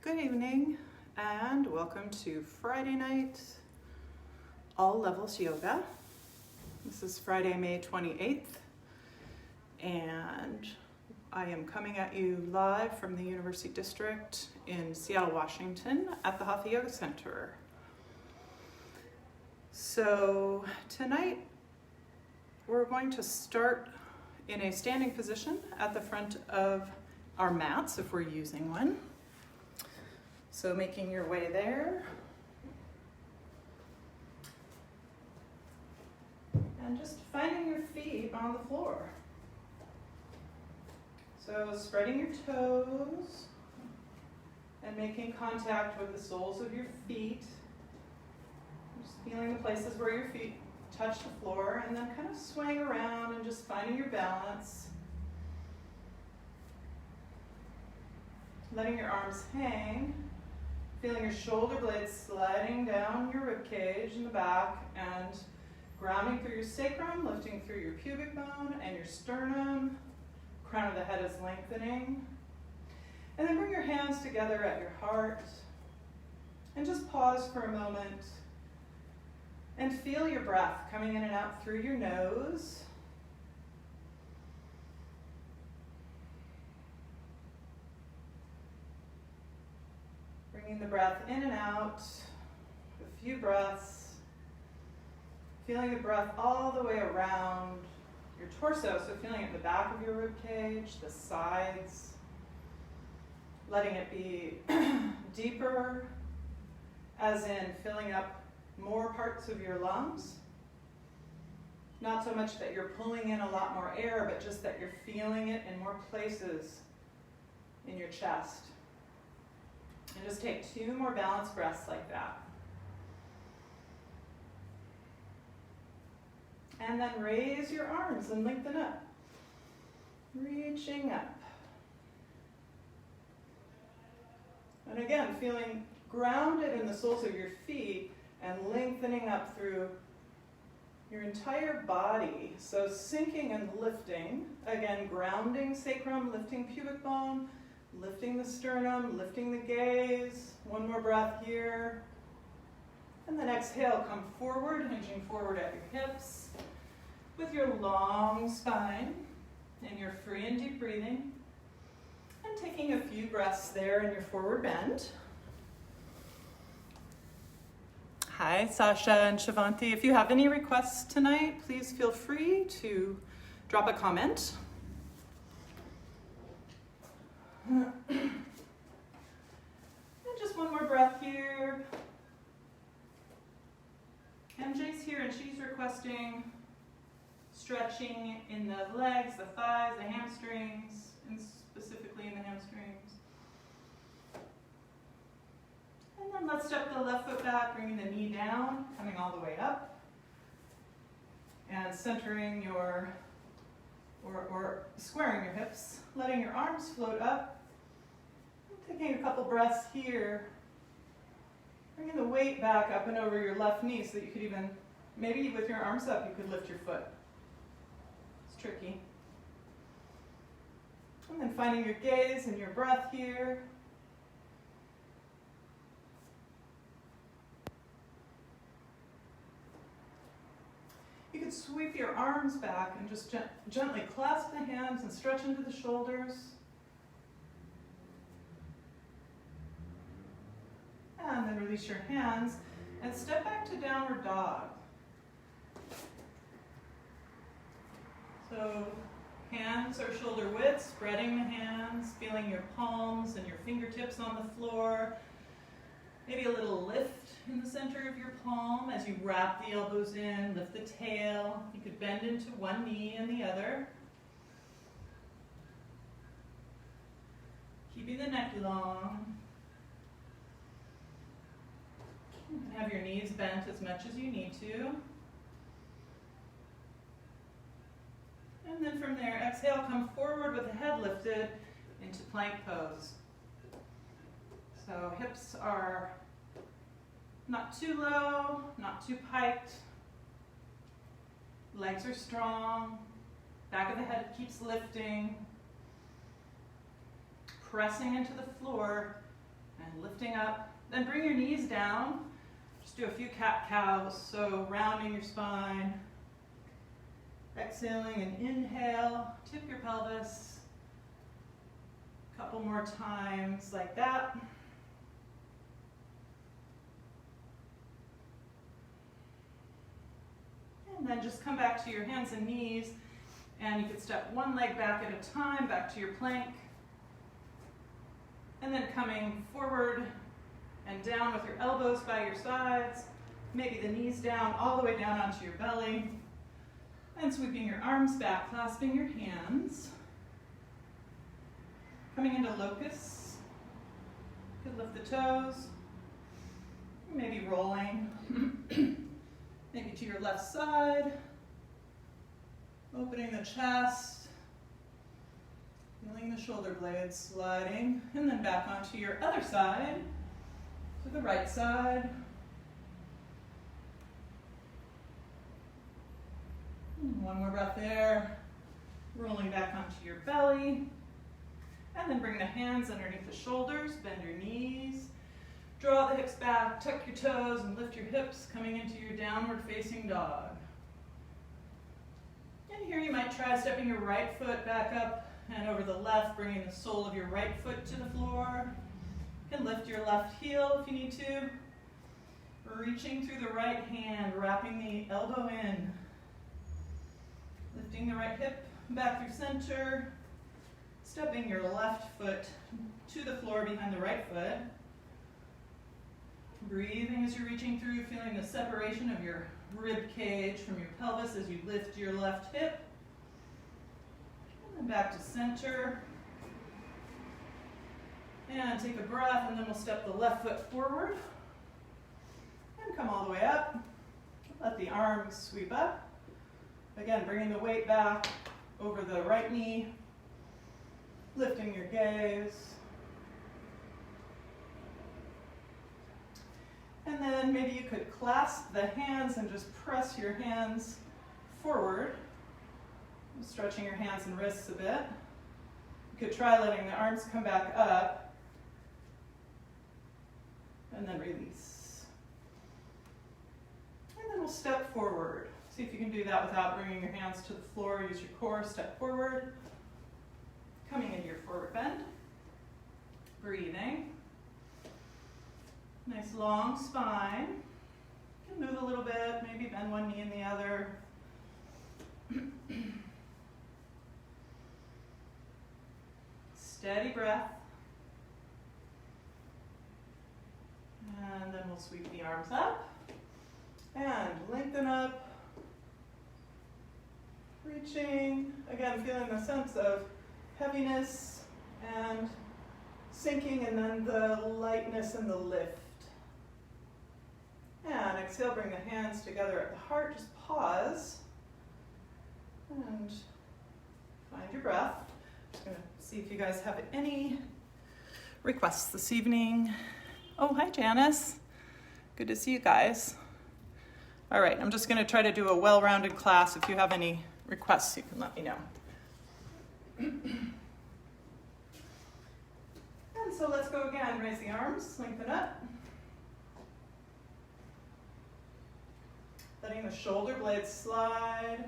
Good evening and welcome to Friday night All Levels Yoga. This is Friday, May 28th, and I am coming at you live from the University District in Seattle, Washington at the Hatha Yoga Center. So tonight we're going to start in a standing position at the front of our mats if we're using one. So making your way there. And just finding your feet on the floor. So spreading your toes and making contact with the soles of your feet. Just feeling the places where your feet touch the floor, and then kind of swaying around and just finding your balance. Letting your arms hang. Feeling your shoulder blades sliding down your rib cage in the back and grounding through your sacrum, lifting through your pubic bone and your sternum. Crown of the head is lengthening. And then bring your hands together at your heart and just pause for a moment and feel your breath coming in and out through your nose. Bringing the breath in and out, a few breaths. Feeling the breath all the way around your torso, so feeling it in the back of your rib cage, the sides. Letting it be deeper, as in filling up more parts of your lungs. Not so much that you're pulling in a lot more air, but just that you're feeling it in more places in your chest. And just take 2 more balanced breaths like that. And then raise your arms and lengthen up. Reaching up. And again, feeling grounded in the soles of your feet and lengthening up through your entire body. So sinking and lifting. Again, grounding sacrum, lifting pubic bone, lifting the sternum, lifting the gaze. 1 more breath here. And then exhale, come forward, hinging forward at your hips with your long spine and your free and deep breathing. And taking a few breaths there in your forward bend. Hi, Sasha and Shivanti. If you have any requests tonight, please feel free to drop a comment. And just 1 more breath here. MJ's here and she's requesting stretching in the legs, the thighs, the hamstrings, and specifically in the hamstrings. And then let's step the left foot back, bringing the knee down, coming all the way up. And centering your, or squaring your hips, letting your arms float up. Taking a couple breaths here, bringing the weight back up and over your left knee so that you could even, maybe with your arms up, you could lift your foot. It's tricky. And then finding your gaze and your breath here. You could sweep your arms back and just gently clasp the hands and stretch into the shoulders. And then release your hands and step back to downward dog. So hands are shoulder width, spreading the hands, feeling your palms and your fingertips on the floor. Maybe a little lift in the center of your palm as you wrap the elbows in, lift the tail. You could bend into one knee and the other. Keeping the neck long. You can have your knees bent as much as you need to. And then from there, exhale, come forward with the head lifted into plank pose. So hips are not too low, not too piked. Legs are strong. Back of the head keeps lifting. Pressing into the floor And lifting up. Then bring your knees down. Just do a few cat-cows, so rounding your spine. Exhaling and inhale, tip your pelvis. A couple more times like that. And then just come back to your hands and knees, and you can step one leg back at a time, back to your plank. And then coming forward and down with your elbows by your sides, maybe the knees down, all the way down onto your belly. And sweeping your arms back, clasping your hands. Coming into locust. You could lift the toes. Maybe rolling. Maybe to your left side. Opening the chest. Feeling the shoulder blades sliding. And then back onto your other side. To the right side. One more breath there. Rolling back onto your belly. And then bring the hands underneath the shoulders, bend your knees. Draw the hips back, tuck your toes, and lift your hips, coming into your downward facing dog. And here you might try stepping your right foot back up and over the left, bringing the sole of your right foot to the floor. You can lift your left heel if you need to. Reaching through the right hand, wrapping the elbow in. Lifting the right hip back through center. Stepping your left foot to the floor behind the right foot. Breathing as you're reaching through, feeling the separation of your rib cage from your pelvis as you lift your left hip. And then back to center. And take a breath, and then we'll step the left foot forward. And come all the way up. Let the arms sweep up. Again, bringing the weight back over the right knee. Lifting your gaze. And then maybe you could clasp the hands and just press your hands forward. Stretching your hands and wrists a bit. You could try letting the arms come back up. And then release. And then we'll step forward. See if you can do that without bringing your hands to the floor. Use your core, step forward. Coming into your forward bend. Breathing. Nice long spine. You can move a little bit, maybe bend one knee and the other. Steady breath. And then we'll sweep the arms up. And lengthen up. Reaching. Again, feeling the sense of heaviness and sinking, and then the lightness and the lift. And exhale, bring the hands together at the heart. Just pause. And find your breath. Just going to see if you guys have any requests this evening. Oh, hi, Janice. Good to see you guys. All right, I'm just going to try to do a well-rounded class. If you have any requests, you can let me know. And so let's go again. Raise the arms, lengthen up. Letting the shoulder blades slide.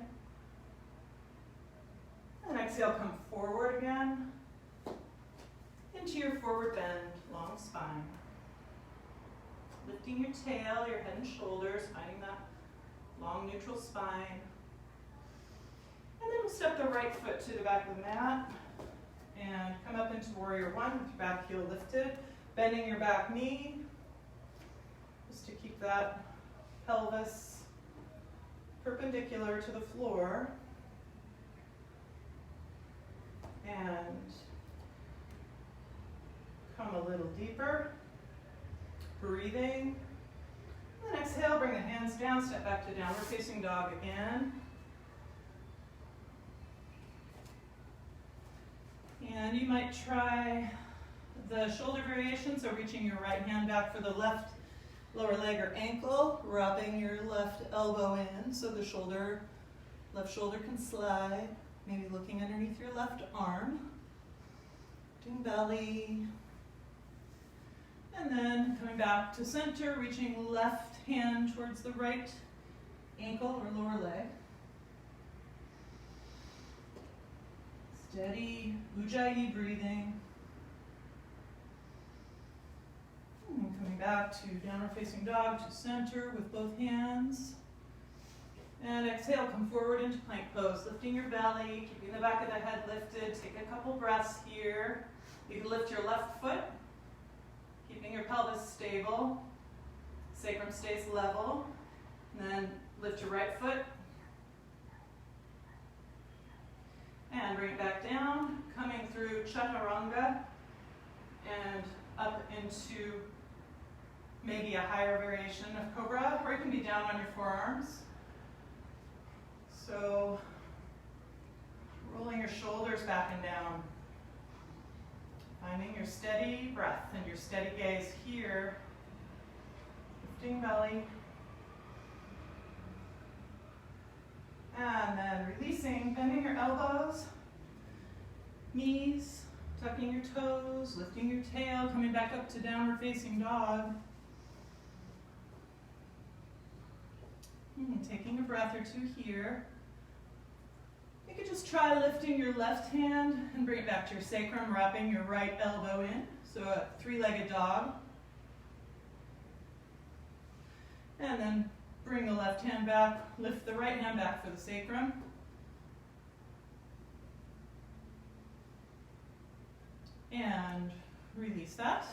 And exhale, come forward again. Into your forward bend, long spine. Lifting your tail, your head and shoulders, finding that long neutral spine. And then we'll step the right foot to the back of the mat and come up into warrior one with your back heel lifted, bending your back knee just to keep that pelvis perpendicular to the floor. And come a little deeper, breathing. And then exhale, bring the hands down, step back to downward facing dog again. And you might try the shoulder variation, so reaching your right hand back for the left lower leg or ankle, rubbing your left elbow in so the left shoulder can slide, maybe looking underneath your left arm. Doing belly. And then coming back to center, reaching left hand towards the right ankle or lower leg. Steady Ujjayi breathing. And coming back to downward facing dog to center with both hands. And exhale, come forward into plank pose, lifting your belly, keeping the back of the head lifted. Take a couple breaths here. You can lift your left foot, keeping your pelvis stable. Sacrum stays level. And then lift your right foot. And bring it back down, coming through Chaturanga and up into maybe a higher variation of Cobra, or you can be down on your forearms. So, rolling your shoulders back and down. Finding your steady breath and your steady gaze here. Lifting belly. And then releasing, bending your elbows, knees, tucking your toes, lifting your tail, coming back up to downward facing dog. Taking a breath or two here. You could just try lifting your left hand and bring it back to your sacrum, wrapping your right elbow in. So a three-legged dog. And then bring the left hand back, lift the right hand back for the sacrum. And release that.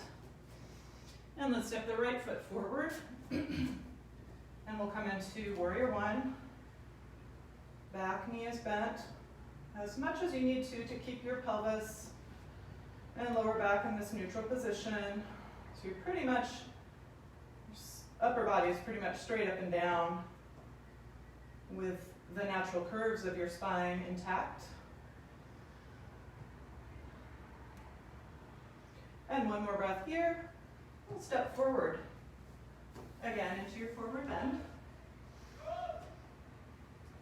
And let's step the right foot forward. And we'll come into Warrior One. Back knee is bent as much as you need to keep your pelvis and lower back in this neutral position. So you're pretty much, upper body is pretty much straight up and down with the natural curves of your spine intact. And one more breath here. We'll step forward. Again, into your forward bend.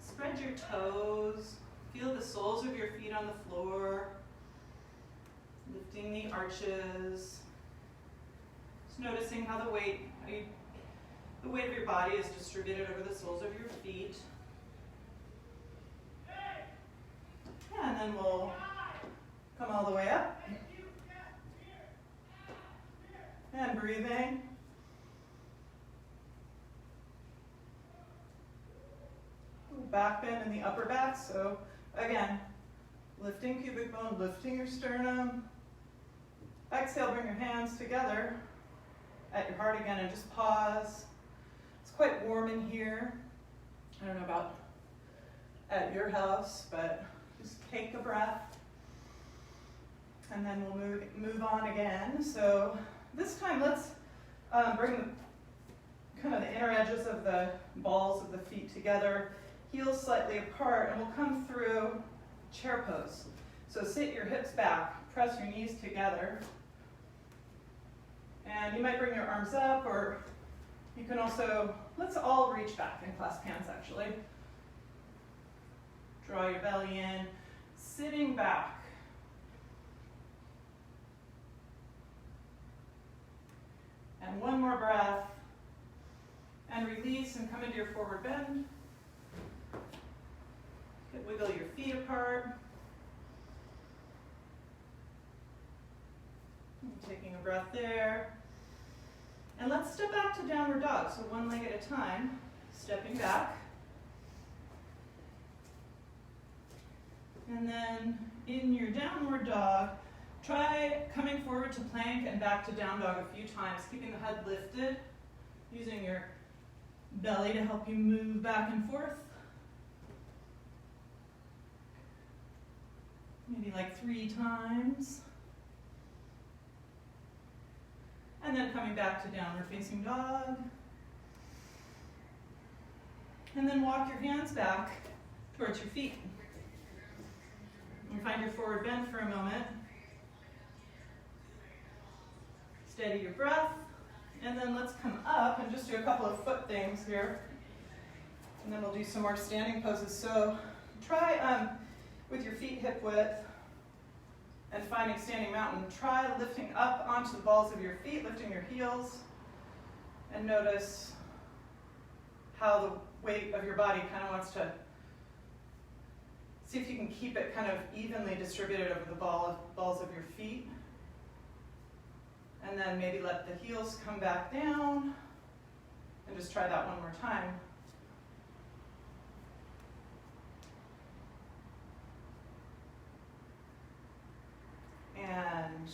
Spread your toes. Feel the soles of your feet on the floor. Lifting the arches. Just noticing how the weight of your body is distributed over the soles of your feet. And then we'll come all the way up. And breathing. Back bend in the upper back. So again, lifting pubic bone, lifting your sternum. Exhale, bring your hands together at your heart again and just pause. It's quite warm in here. I don't know about at your house, but just take a breath. And then we'll move on again. So this time let's bring kind of the inner edges of the balls of the feet together. Heels slightly apart, and we'll come through chair pose. So sit your hips back, press your knees together. And you might bring your arms up, or you can also, let's all reach back and clasp hands actually. Draw your belly in, sitting back. And one more breath. And release and come into your forward bend. Wiggle your feet apart. Taking a breath there. And let's step back to downward dog. So one leg at a time, stepping back. And then in your downward dog, try coming forward to plank and back to down dog a few times, keeping the head lifted, using your belly to help you move back and forth. Maybe like 3 times. And then coming back to downward facing dog. And then walk your hands back towards your feet. And find your forward bend for a moment. Steady your breath. And then let's come up and just do a couple of foot things here. And then we'll do some more standing poses. So try with your feet hip width and finding standing mountain, try lifting up onto the balls of your feet, lifting your heels, and notice how the weight of your body kind of wants to, see if you can keep it kind of evenly distributed over the balls of your feet. And then maybe let the heels come back down, and just try that one more time. And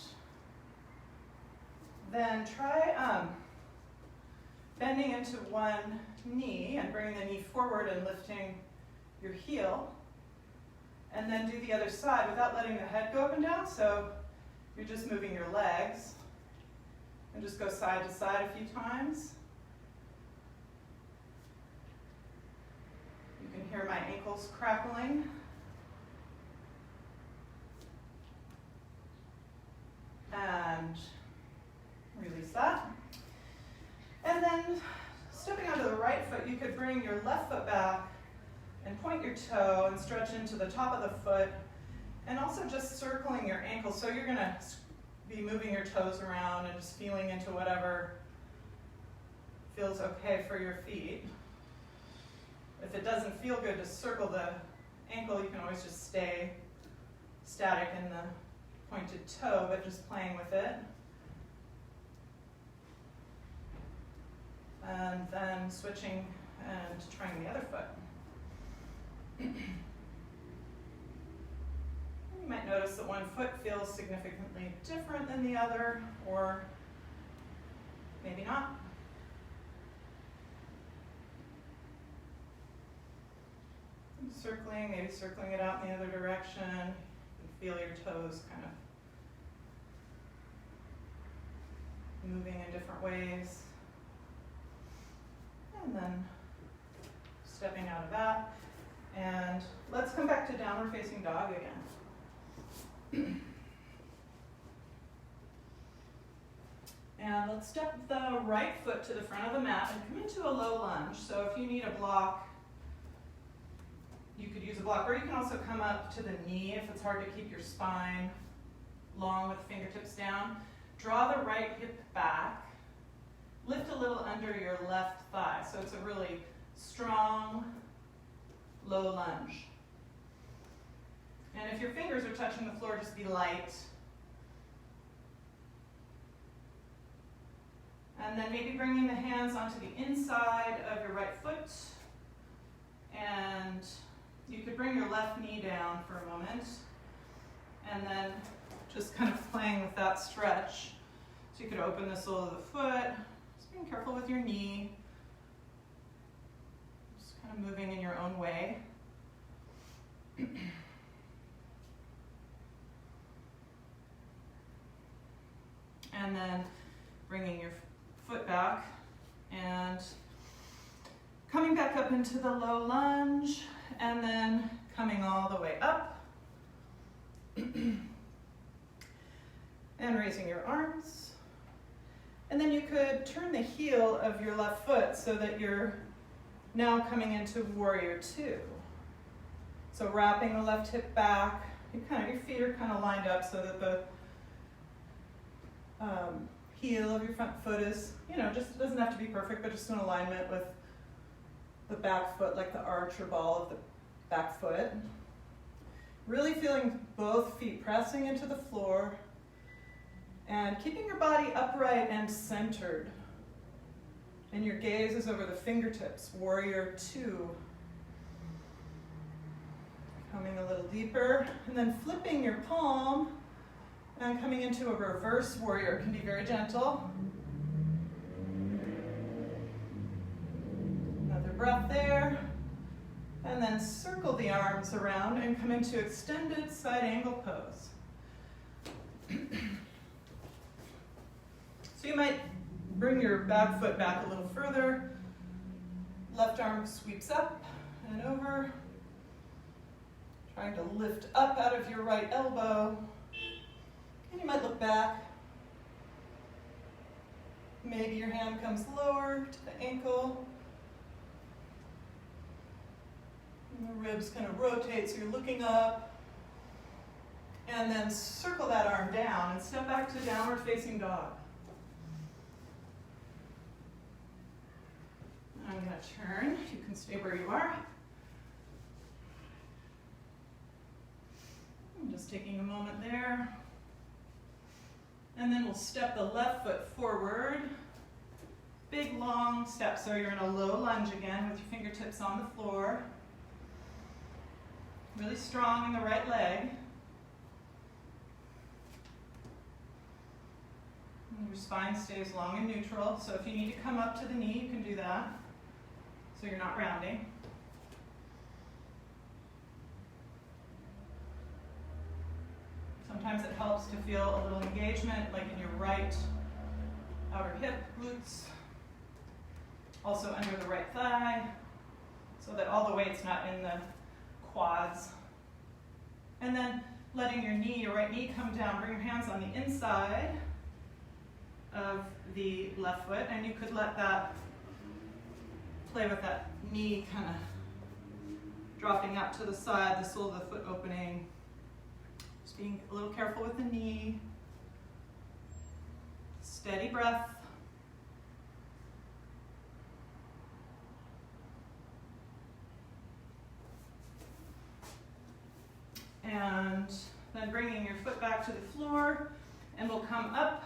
then try bending into one knee and bringing the knee forward and lifting your heel. And then do the other side without letting the head go up and down. So you're just moving your legs. And just go side to side a few times. You can hear my ankles crackling. And release that. And then stepping onto the right foot, you could bring your left foot back and point your toe and stretch into the top of the foot, and also just circling your ankle. So you're going to be moving your toes around and just feeling into whatever feels okay for your feet. If it doesn't feel good to circle the ankle, you can always just stay static in the pointed toe, but just playing with it. And then switching and trying the other foot. You might notice that one foot feels significantly different than the other, or maybe not. Circling, maybe circling it out in the other direction. You can feel your toes kind of moving in different ways. And then stepping out of that. And let's come back to downward facing dog again. And let's step the right foot to the front of the mat and come into a low lunge. So if you need a block, you could use a block, or you can also come up to the knee if it's hard to keep your spine long with the fingertips down. Draw the right hip back. Lift a little under your left thigh. So it's a really strong, low lunge. And if your fingers are touching the floor, just be light. And then maybe bringing the hands onto the inside of your right foot. And you could bring your left knee down for a moment. And then just kind of playing with that stretch. So you could open the sole of the foot. Just being careful with your knee. Just kind of moving in your own way. And then bringing your foot back and coming back up into the low lunge, and then coming all the way up. And raising your arms. And then you could turn the heel of your left foot so that you're now coming into warrior two. So wrapping the left hip back, your feet are kind of lined up so that the heel of your front foot is, just doesn't have to be perfect, but just in alignment with the back foot, like the arch or ball of the back foot. Really feeling both feet pressing into the floor and keeping your body upright and centered. And your gaze is over the fingertips, warrior two. Coming a little deeper, and then flipping your palm and coming into a reverse warrior. It can be very gentle. Another breath there. And then circle the arms around and come into extended side angle pose. So you might bring your back foot back a little further. Left arm sweeps up and over. Trying to lift up out of your right elbow. And you might look back. Maybe your hand comes lower to the ankle. And the ribs kind of rotate, so you're looking up. And And then circle that arm down and step back to downward facing dog. I'm going to turn. You can stay where you are. I'm just taking a moment there. And then we'll step the left foot forward. Big long step, so you're in a low lunge again with your fingertips on the floor. Really strong in the right leg. And your spine stays long and neutral, so if you need to come up to the knee, you can do that, so you're not rounding. Sometimes it helps to feel a little engagement, like in your right outer hip, glutes, also under the right thigh, so that all the weight's not in the quads. And then letting your right knee come down, bring your hands on the inside of the left foot, and you could let that play with that knee kind of dropping out to the side, the sole of the foot opening. Just being a little careful with the knee. Steady breath. And then bringing your foot back to the floor, and we'll come up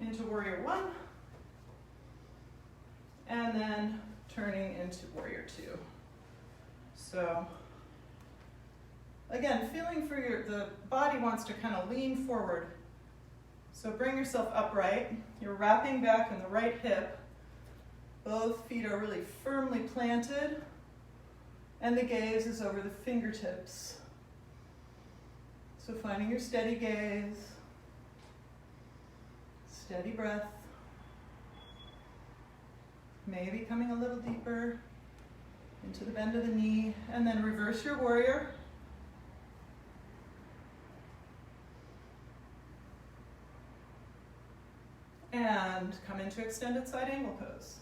into Warrior One, and then turning into Warrior Two. So again, feeling for the body wants to kind of lean forward. So bring yourself upright. You're wrapping back in the right hip. Both feet are really firmly planted, and the gaze is over the fingertips. So finding your steady gaze, steady breath, maybe coming a little deeper into the bend of the knee, and then reverse your warrior. And come into extended side angle pose.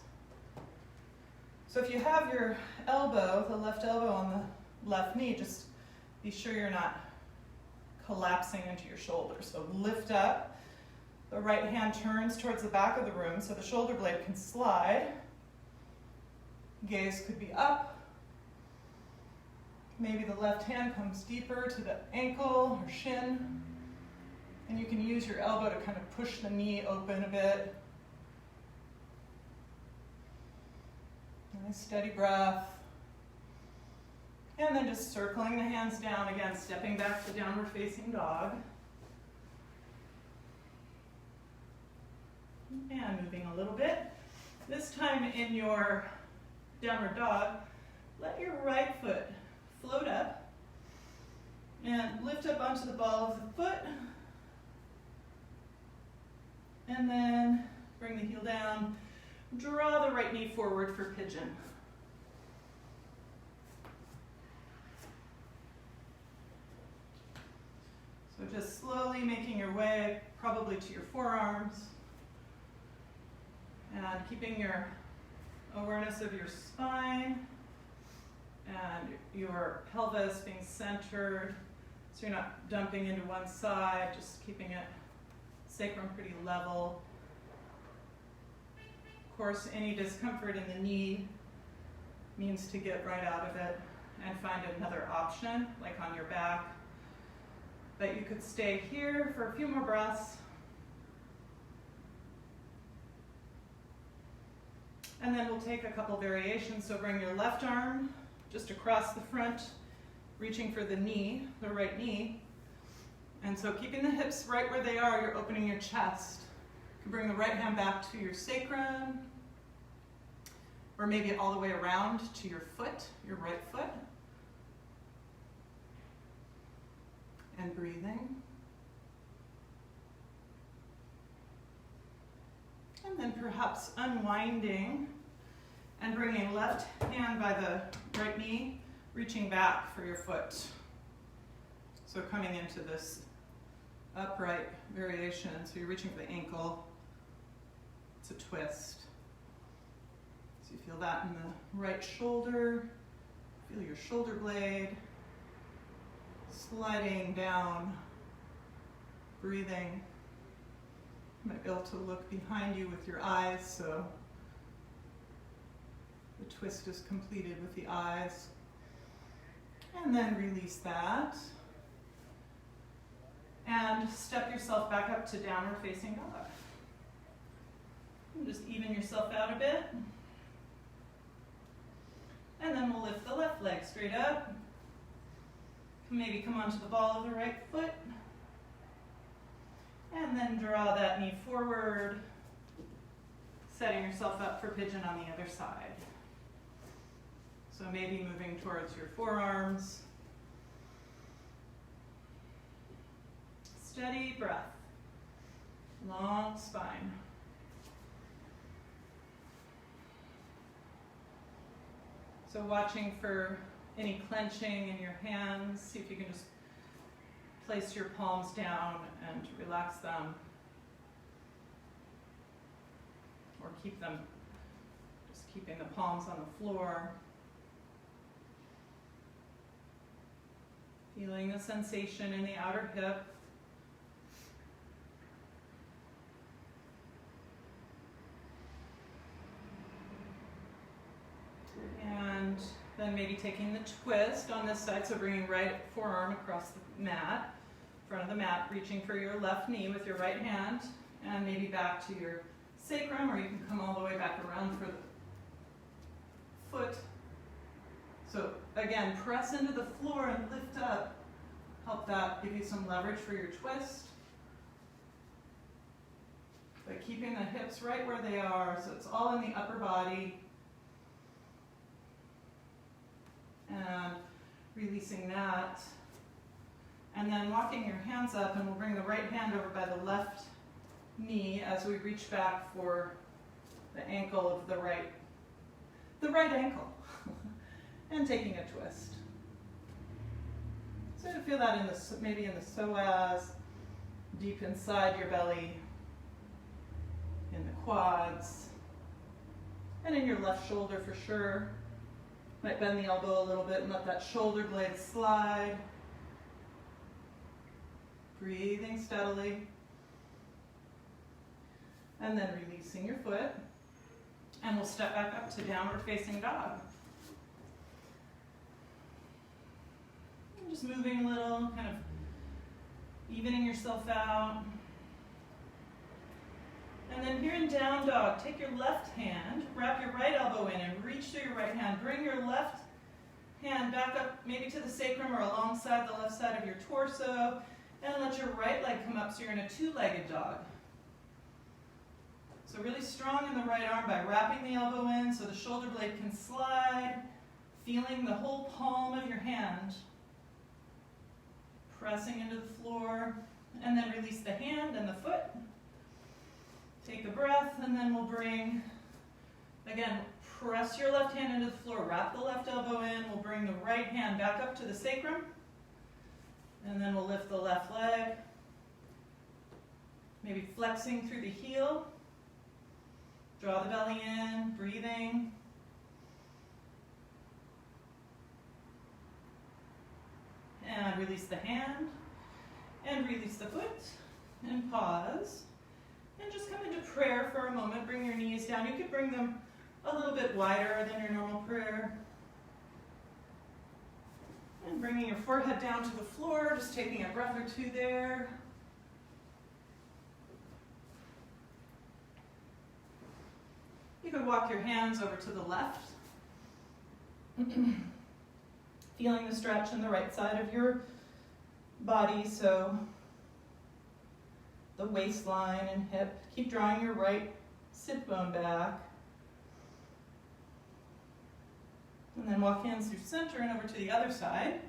So if you have your elbow, the left elbow on the left knee, just be sure you're not collapsing into your shoulder. So lift up. The right hand turns towards the back of the room so the shoulder blade can slide. Gaze could be up. Maybe the left hand comes deeper to the ankle or shin. And you can use your elbow to kind of push the knee open a bit. Nice steady breath. And then just circling the hands down again, stepping back to downward facing dog. And moving a little bit. This time in your downward dog, let your right foot float up and lift up onto the ball of the foot. And then bring the heel down. Draw the right knee forward for pigeon. So just slowly making your way probably to your forearms and keeping your awareness of your spine and your pelvis being centered so you're not dumping into one side, just keeping it sacrum pretty level. Of course, any discomfort in the knee means to get right out of it and find another option, like on your back. But you could stay here for a few more breaths. And then we'll take a couple variations. So bring your left arm just across the front, reaching for the knee, the right knee. And so keeping the hips right where they are, you're opening your chest. You can bring the right hand back to your sacrum, or maybe all the way around to your foot, your right foot. And breathing. And then perhaps unwinding and bringing left hand by the right knee, reaching back for your foot. So coming into this upright variation, so you're reaching for the ankle. It's a twist. So you feel that in the right shoulder. Feel your shoulder blade. sliding down, breathing. You might be able to look behind you with your eyes, so the twist is completed with the eyes. And then release that. And step yourself back up to downward facing dog. And just even yourself out a bit. And then we'll lift the left leg straight up. Maybe come onto the ball of the right foot. And then draw that knee forward, setting yourself up for pigeon on the other side. So maybe moving towards your forearms. Steady breath. Long spine. So watching for any clenching in your hands. See if you can just place your palms down and relax them. Or keep them, just keeping the palms on the floor. Feeling the sensation in the outer hip. And then maybe taking the twist on this side, so bringing right forearm across the mat, front of the mat, reaching for your left knee with your right hand, and maybe back to your sacrum, or you can come all the way back around for the foot. So again, press into the floor and lift up. Help that give you some leverage for your twist. But keeping the hips right where they are, so it's all in the upper body. And releasing that. And then walking your hands up, and we'll bring the right hand over by the left knee as we reach back for the ankle of the right ankle. And taking a twist. So to feel that in the, maybe in the psoas, deep inside your belly, in the quads, and in your left shoulder for sure. Might bend the elbow a little bit and let that shoulder blade slide. Breathing steadily. And then releasing your foot. And we'll step back up to downward facing dog. And just moving a little, kind of evening yourself out. And then here in down dog, take your left hand, wrap your right elbow in and reach through your right hand. Bring your left hand back up maybe to the sacrum or alongside the left side of your torso. And let your right leg come up so you're in a two-legged dog. So really strong in the right arm by wrapping the elbow in so the shoulder blade can slide. Feeling the whole palm of your hand. Pressing into the floor. And then release the hand and the foot. Take a breath, and then we'll bring, again, press your left hand into the floor, wrap the left elbow in, we'll bring the right hand back up to the sacrum, and then we'll lift the left leg, maybe flexing through the heel, draw the belly in, breathing, and release the hand, and release the foot, and pause. And just come into prayer for a moment. Bring your knees down. You could bring them a little bit wider than your normal prayer. And bringing your forehead down to the floor, just taking a breath or two there. You could walk your hands over to the left. Feeling the stretch in the right side of your body, so the waistline and hip. Keep drawing your right sit bone back. And then walk hands through center and over to the other side.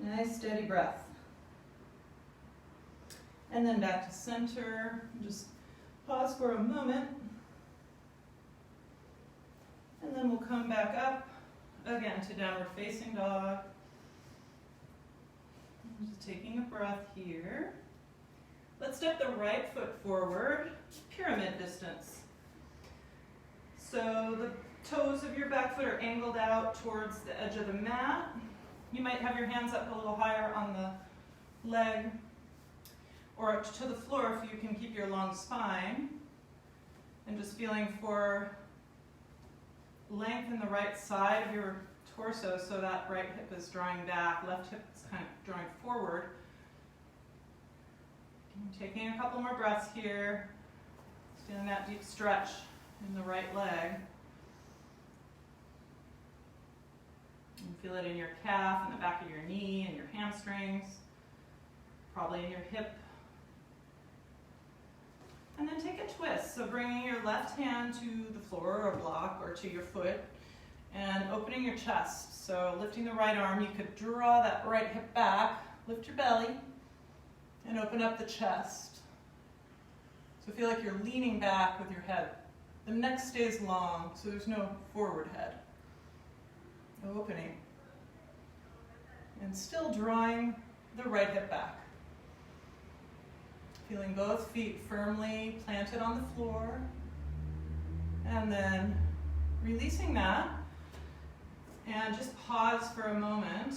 Nice steady breath. And then back to center. Just pause for a moment. And then we'll come back up. Again, to downward facing dog. Just taking a breath here. Let's step the right foot forward, pyramid distance. So the toes of your back foot are angled out towards the edge of the mat. You might have your hands up a little higher on the leg or up to the floor if you can keep your long spine. And just feeling for length in the right side of your torso so that right hip is drawing back, left hip is kind of drawing forward. Taking a couple more breaths here, feeling that deep stretch in the right leg. And feel it in your calf, in the back of your knee, and your hamstrings, probably in your hip. And then take a twist, so bringing your left hand to the floor or block or to your foot and opening your chest. So lifting the right arm, you could draw that right hip back, lift your belly, and open up the chest. So feel like you're leaning back with your head. The neck stays long, so there's no forward head. Opening. And still drawing the right hip back. Feeling both feet firmly planted on the floor. And then releasing that. And just pause for a moment.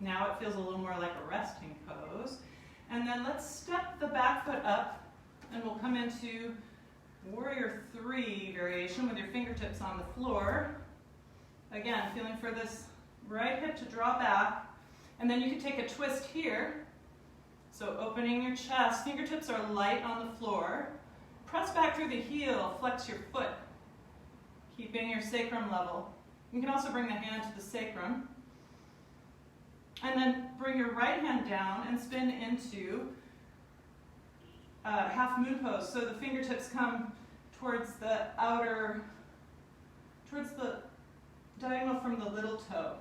Now it feels a little more like a resting pose. And then let's step the back foot up and we'll come into Warrior 3 variation with your fingertips on the floor. Again, feeling for this right hip to draw back. And then you can take a twist here. So opening your chest, fingertips are light on the floor. Press back through the heel, flex your foot, keeping your sacrum level. You can also bring the hand to the sacrum. And then bring your right hand down and spin into half moon pose. So the fingertips come towards the diagonal from the little toe.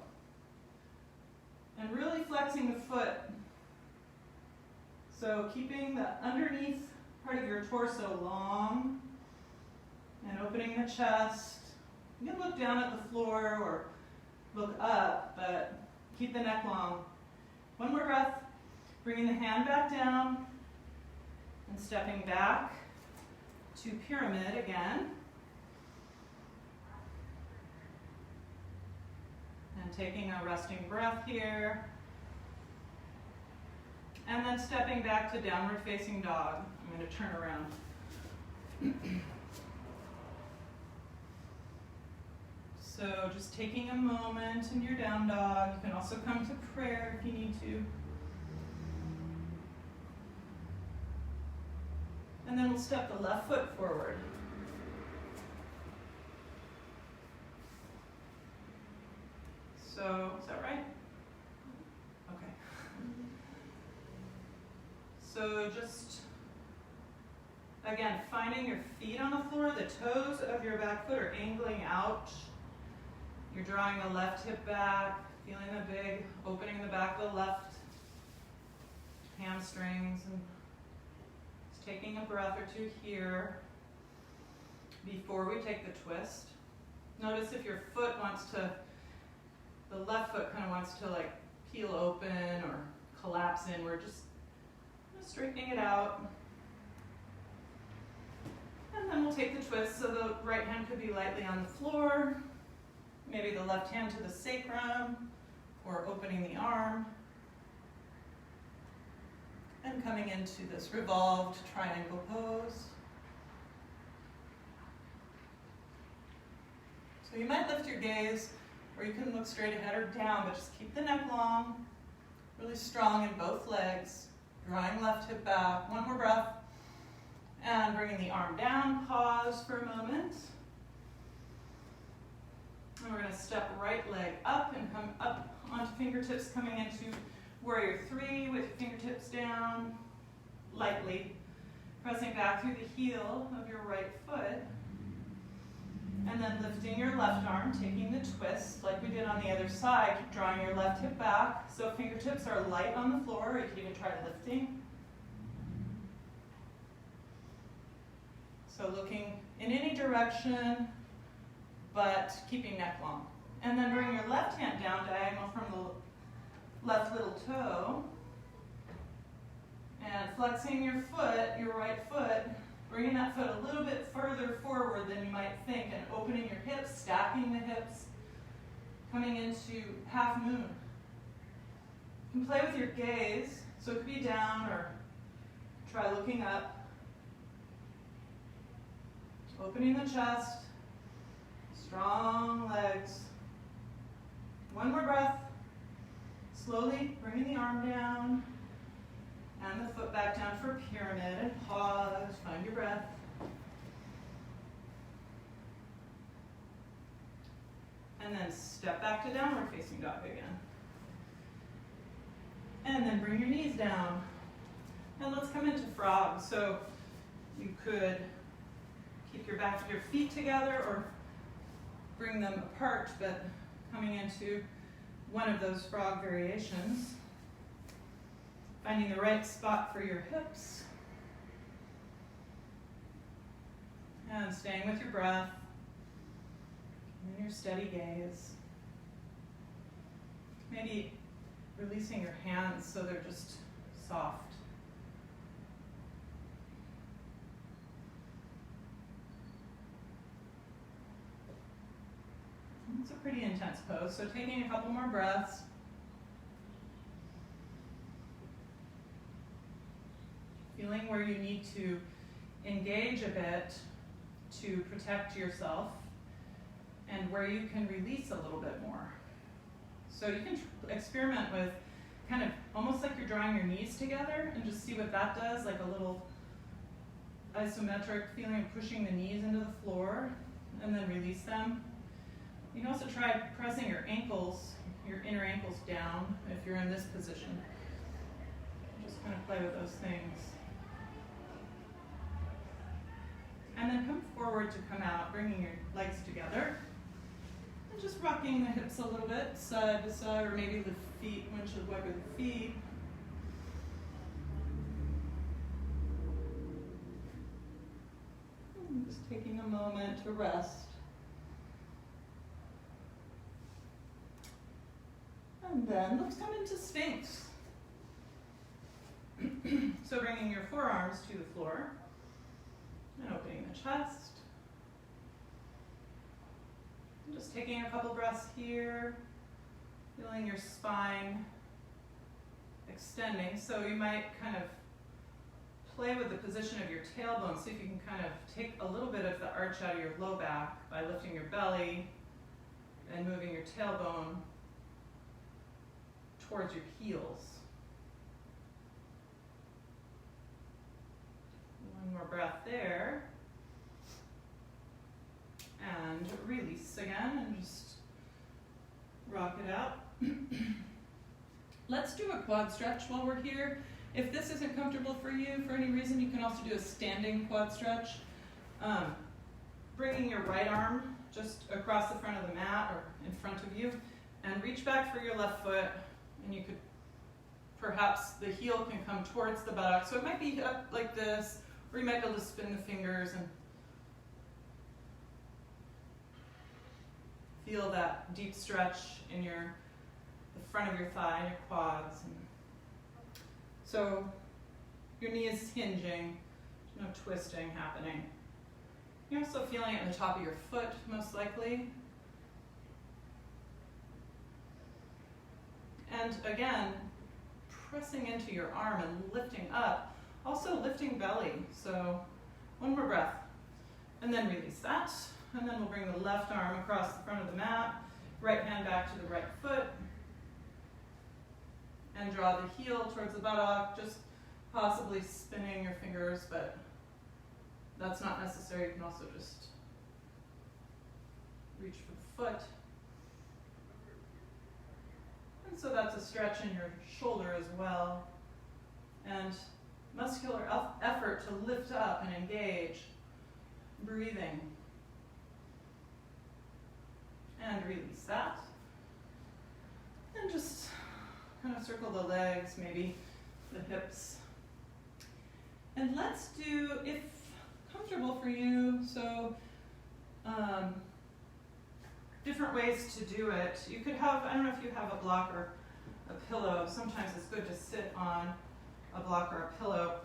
And really flexing the foot. So keeping the underneath part of your torso long and opening the chest. You can look down at the floor or look up, but keep the neck long. One more breath, bringing the hand back down and stepping back to pyramid again. And taking a resting breath here. And then stepping back to downward facing dog. I'm going to turn around. So just taking a moment in your down dog. You can also come to prayer if you need to. And then we'll step the left foot forward. So, is that right? Okay. So just, again, finding your feet on the floor. The toes of your back foot are angling out. You're drawing the left hip back, feeling the big opening the back of the left hamstrings, and just taking a breath or two here before we take the twist. Notice if your foot wants to, the left foot kind of wants to like peel open or collapse in. We're just straightening it out. And then we'll take the twist, so the right hand could be lightly on the floor. Maybe the left hand to the sacrum, or opening the arm. And coming into this revolved triangle pose. So you might lift your gaze, or you can look straight ahead or down, but just keep the neck long, really strong in both legs. Drawing left hip back. One more breath. And bringing the arm down, pause for a moment. And we're going to step right leg up and come up onto fingertips, coming into Warrior 3 with your fingertips down, lightly. Pressing back through the heel of your right foot. And then lifting your left arm, taking the twist like we did on the other side, drawing your left hip back. So fingertips are light on the floor, or you can even try lifting. So looking in any direction, but keeping neck long. And then bring your left hand down diagonal from the left little toe. And flexing your foot, your right foot, bringing that foot a little bit further forward than you might think and opening your hips, stacking the hips, coming into half moon. You can play with your gaze, so it could be down or try looking up. Opening the chest, strong legs. One more breath. Slowly bringing the arm down and the foot back down for pyramid, and pause, find your breath. And then step back to downward facing dog again. And then bring your knees down. And let's come into frog. So you could keep your feet together or bring them apart, but coming into one of those frog variations. Finding the right spot for your hips. And staying with your breath and your steady gaze. Maybe releasing your hands so they're just soft. It's a pretty intense pose, so taking a couple more breaths. Feeling where you need to engage a bit to protect yourself and where you can release a little bit more. So you can experiment with kind of almost like you're drawing your knees together and just see what that does, like a little isometric feeling of pushing the knees into the floor and then release them. You can also try pressing your ankles, your inner ankles down if you're in this position. Just kind of play with those things. And then come forward to come out, bringing your legs together. And just rocking the hips a little bit, side to side, or maybe the feet, windshield wiper the feet. And just taking a moment to rest. And then let's come into Sphinx. So bringing your forearms to the floor. And opening the chest. And just taking a couple breaths here. Feeling your spine extending. So you might kind of play with the position of your tailbone. See if you can kind of take a little bit of the arch out of your low back by lifting your belly and moving your tailbone towards your heels. One more breath there. And release again and just rock it out. Let's do a quad stretch while we're here. If this isn't comfortable for you for any reason, you can also do a standing quad stretch. Bringing your right arm just across the front of the mat or in front of you and reach back for your left foot, and you could perhaps the heel can come towards the buttock. So it might be up like this, or you might be able to spin the fingers and feel that deep stretch in the front of your thigh and your quads. And so your knee is hinging, no twisting happening. You're also feeling it in the top of your foot, most likely. And again, pressing into your arm and lifting up. Also lifting belly. So one more breath. And then release that. And then we'll bring the left arm across the front of the mat. Right hand back to the right foot. And draw the heel towards the buttock. Just possibly spinning your fingers, but that's not necessary. You can also just reach for the foot. And so that's a stretch in your shoulder as well. And muscular effort to lift up and engage. Breathing. And release that. And just kind of circle the legs, maybe the hips. And let's do, if comfortable for you, so different ways to do it. You could have, I don't know if you have a block or a pillow. Sometimes it's good to sit on a block or a pillow.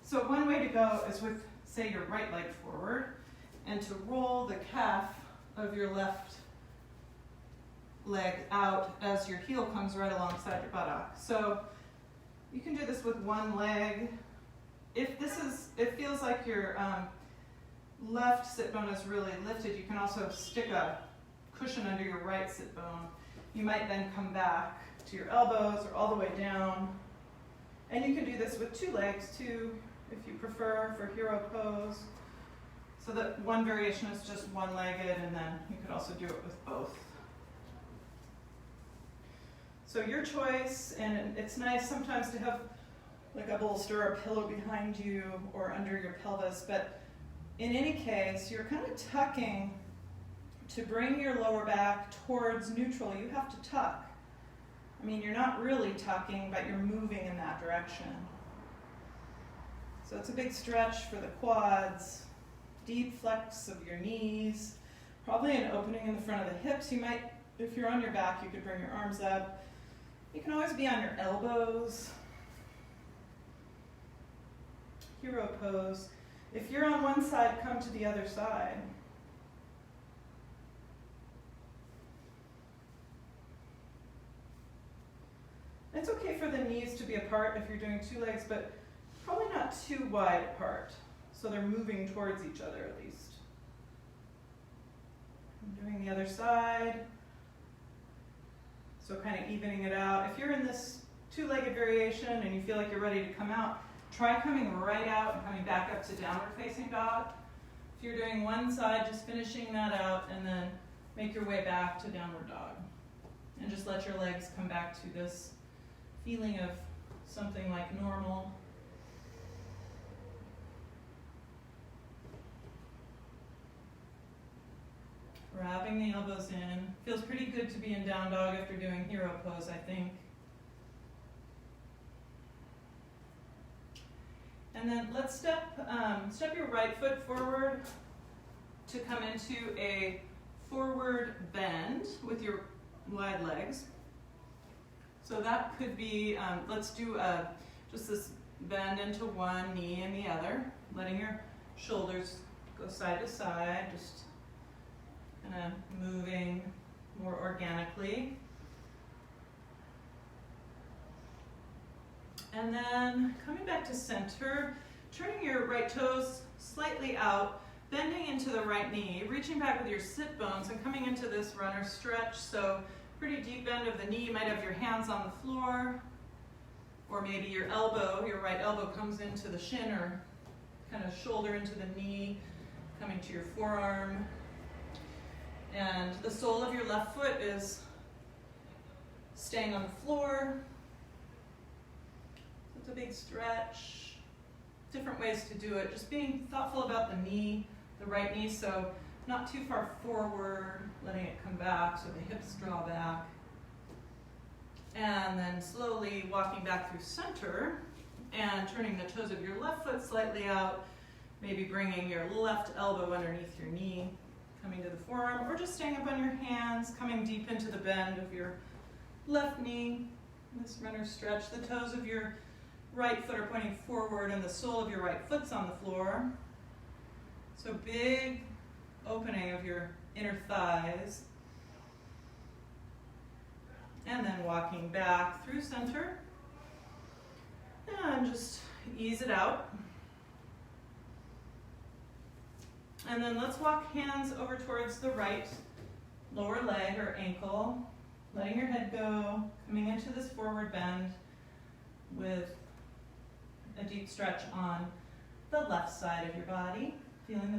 So one way to go is with say, your right leg forward, and to roll the calf of your left leg out as your heel comes right alongside your buttock. So you can do this with one leg. If it feels like your left sit bone is really lifted, you can also stick a cushion under your right sit bone. You might then come back to your elbows or all the way down. And you can do this with two legs too, if you prefer, for hero pose. So that one variation is just one-legged, and then you could also do it with both. So your choice, and it's nice sometimes to have like a bolster or a pillow behind you or under your pelvis, but in any case, you're kind of tucking to bring your lower back towards neutral. You have to tuck. I mean, you're not really tucking, but you're moving in that direction. So it's a big stretch for the quads, deep flex of your knees, probably an opening in the front of the hips. You might, if you're on your back, you could bring your arms up. You can always be on your elbows. Hero pose. If you're on one side, come to the other side. It's okay for the knees to be apart if you're doing two legs, but probably not too wide apart, so they're moving towards each other at least. I'm doing the other side, so kind of evening it out. If you're in this two-legged variation and you feel like you're ready to come out, try coming right out and coming back up to downward facing dog. If you're doing one side, just finishing that out and then make your way back to downward dog. And just let your legs come back to this feeling of something like normal. Wrapping the elbows in. Feels pretty good to be in down dog after doing hero pose, I think. And then let's step your right foot forward to come into a forward bend with your wide legs. So that could be, let's do just this bend into one knee and the other, letting your shoulders go side to side, just kind of moving more organically. And then coming back to center, turning your right toes slightly out, bending into the right knee, reaching back with your sit bones and coming into this runner stretch. So pretty deep bend of the knee. You might have your hands on the floor, or maybe your right elbow comes into the shin, or kind of shoulder into the knee, coming to your forearm. And the sole of your left foot is staying on the floor. It's a big stretch. Different ways to do it. Just being thoughtful about the knee, the right knee, so not too far forward, letting it come back so the hips draw back. And then slowly walking back through center and turning the toes of your left foot slightly out, maybe bringing your left elbow underneath your knee, coming to the forearm, or just staying up on your hands, coming deep into the bend of your left knee. This runner stretch. The toes of your right foot are pointing forward and the sole of your right foot's on the floor. So big opening of your inner thighs. And then walking back through center. And just ease it out. And then let's walk hands over towards the right lower leg or ankle, letting your head go, coming into this forward bend with a deep stretch on the left side of your body, feeling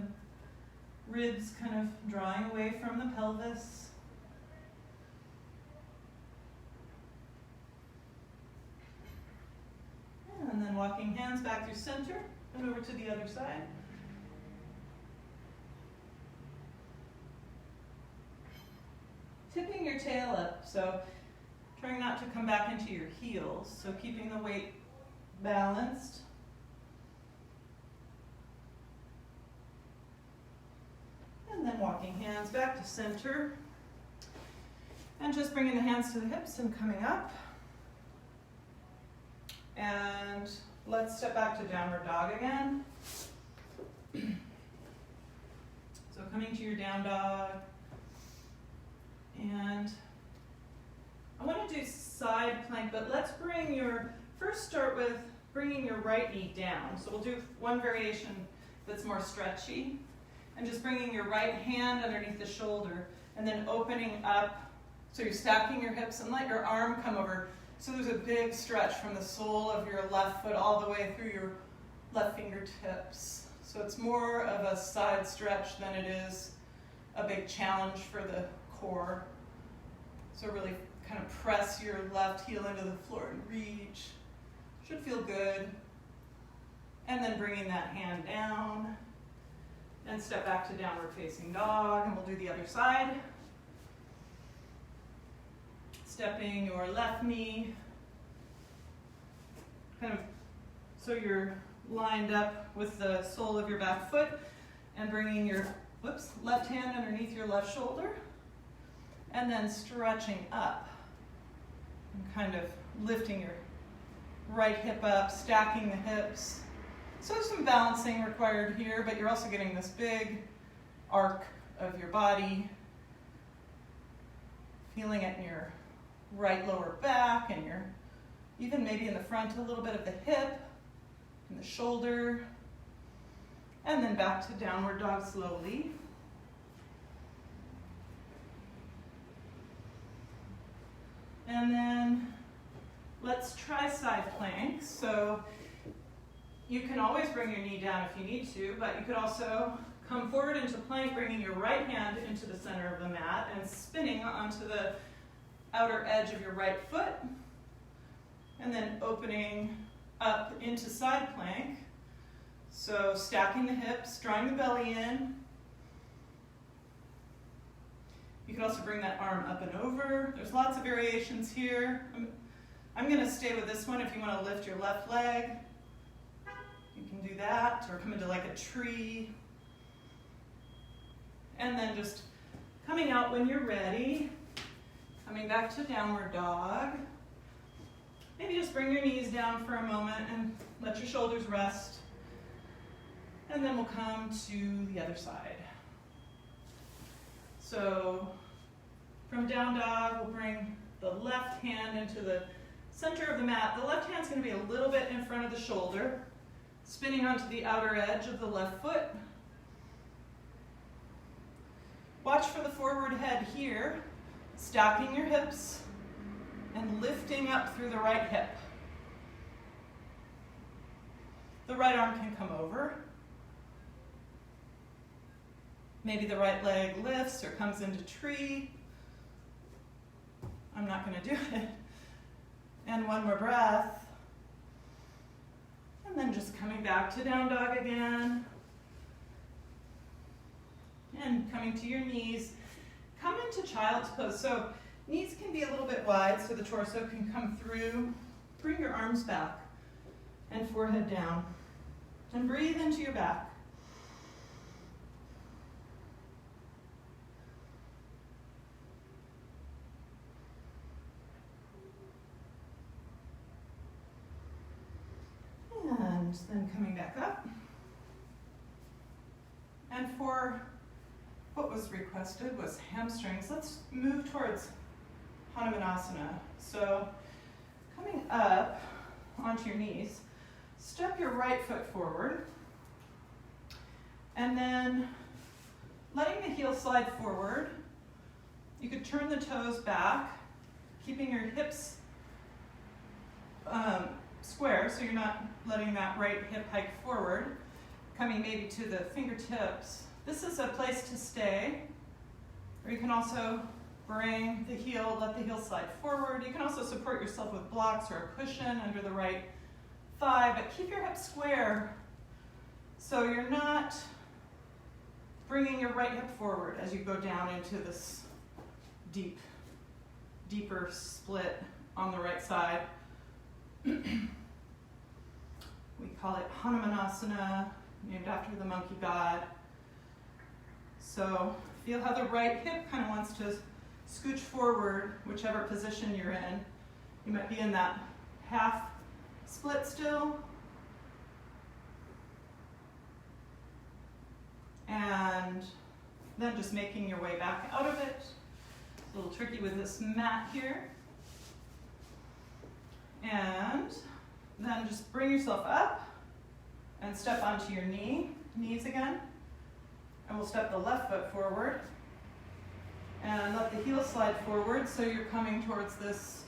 the ribs kind of drawing away from the pelvis. And then walking hands back through center and over to the other side. Tipping your tail up, so trying not to come back into your heels, so keeping the weight balanced. And then walking hands back to center. And just bringing the hands to the hips and coming up. And let's step back to downward dog again. your down dog. And I want to do side plank, but let's first start with bringing your right knee down. So we'll do one variation that's more stretchy, and just bringing your right hand underneath the shoulder, and then opening up, so you're stacking your hips, and let your arm come over. So there's a big stretch from the sole of your left foot all the way through your left fingertips. So it's more of a side stretch than it is a big challenge for the core. So really kind of press your left heel into the floor and reach. Should feel good. And then bringing that hand down. And step back to downward facing dog, and we'll do the other side. Stepping your left knee, kind of so you're lined up with the sole of your back foot, and bringing your left hand underneath your left shoulder, and then stretching up, and kind of lifting your right hip up, stacking the hips. So some balancing required here, but you're also getting this big arc of your body, feeling it in your right lower back, and your even maybe in the front a little bit of the hip and the shoulder, and then back to downward dog slowly. And then let's try side planks. So you can always bring your knee down if you need to, but you could also come forward into plank, bringing your right hand into the center of the mat and spinning onto the outer edge of your right foot, and then opening up into side plank. So stacking the hips, drawing the belly in. You can also bring that arm up and over. There's lots of variations here. I'm going to stay with this one. If you want to lift your left leg, you can do that, or come into like a tree. And then just coming out when you're ready. Coming back to downward dog. Maybe just bring your knees down for a moment and let your shoulders rest. And then we'll come to the other side. So from down dog, we'll bring the left hand into the center of the mat. The left hand's going to be a little bit in front of the shoulder, spinning onto the outer edge of the left foot. Watch for the forward head here. Stacking your hips and lifting up through the right hip. The right arm can come over. Maybe the right leg lifts or comes into tree. I'm not going to do it. And one more breath. And then just coming back to down dog again. And coming to your knees. Come into child's pose. So knees can be a little bit wide so the torso can come through. Bring your arms back and forehead down. And breathe into your back. And then coming back up. And for what was requested was hamstrings. Let's move towards Hanumanasana. So coming up onto your knees, step your right foot forward, and then letting the heel slide forward. You could turn the toes back, keeping your hips square so you're not letting that right hip hike forward, coming maybe to the fingertips. This is a place to stay, or you can also bring the heel, let the heel slide forward. You can also support yourself with blocks or a cushion under the right thigh, but keep your hips square so you're not bringing your right hip forward as you go down into this deeper split on the right side. We call it Hanumanasana, named after the monkey god. So feel how the right hip kind of wants to scooch forward, whichever position you're in. You might be in that half split still. And Then just making your way back out of it. It's a little tricky with this mat here. And then just bring yourself up and step onto your knees again. And we'll step the left foot forward. And let the heel slide forward so you're coming towards this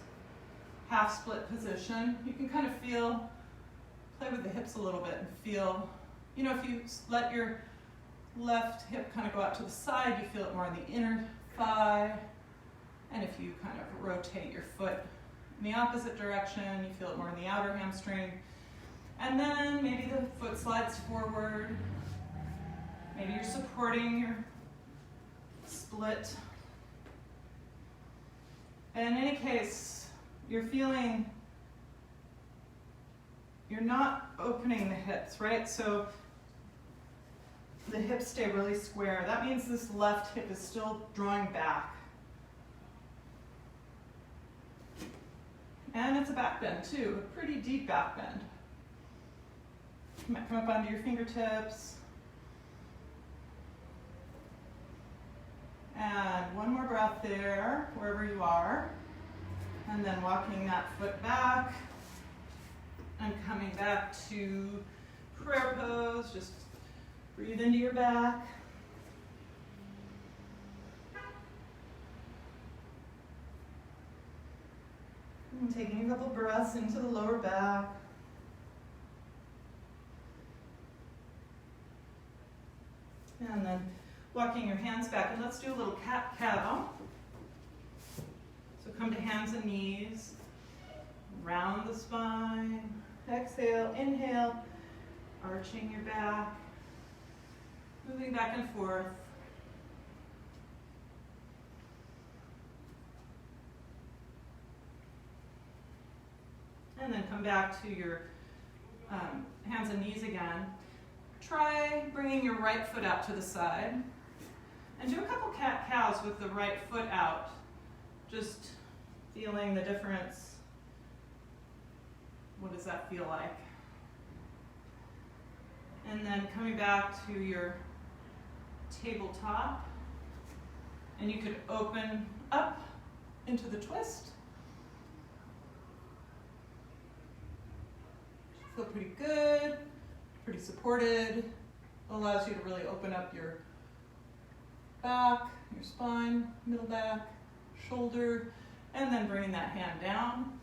half split position. You can kind of play with the hips a little bit and feel, you know, if you let your left hip kind of go out to the side, you feel it more in the inner thigh. And if you kind of rotate your foot in the opposite direction, you feel it more in the outer hamstring. And then maybe the foot slides forward. Maybe you're supporting your split. And in any case, you're not opening the hips, right? So the hips stay really square. That means this left hip is still drawing back. And it's a back bend too, a pretty deep back bend. Come up onto your fingertips. And one more breath there, wherever you are. And then walking that foot back and coming back to prayer pose. Just breathe into your back. And taking a couple breaths into the lower back. And then walking your hands back, and let's do a little cat-cow. So come to hands and knees, round the spine, exhale, inhale, arching your back, moving back and forth. And then come back to your hands and knees again. Try bringing your right foot out to the side. And do a couple cat-cows with the right foot out. Just feeling the difference. What does that feel like? And then coming back to your tabletop. And you could open up into the twist. Feel pretty good, pretty supported. Allows you to really open up your back, your spine, middle back, shoulder, and then bringing that hand down,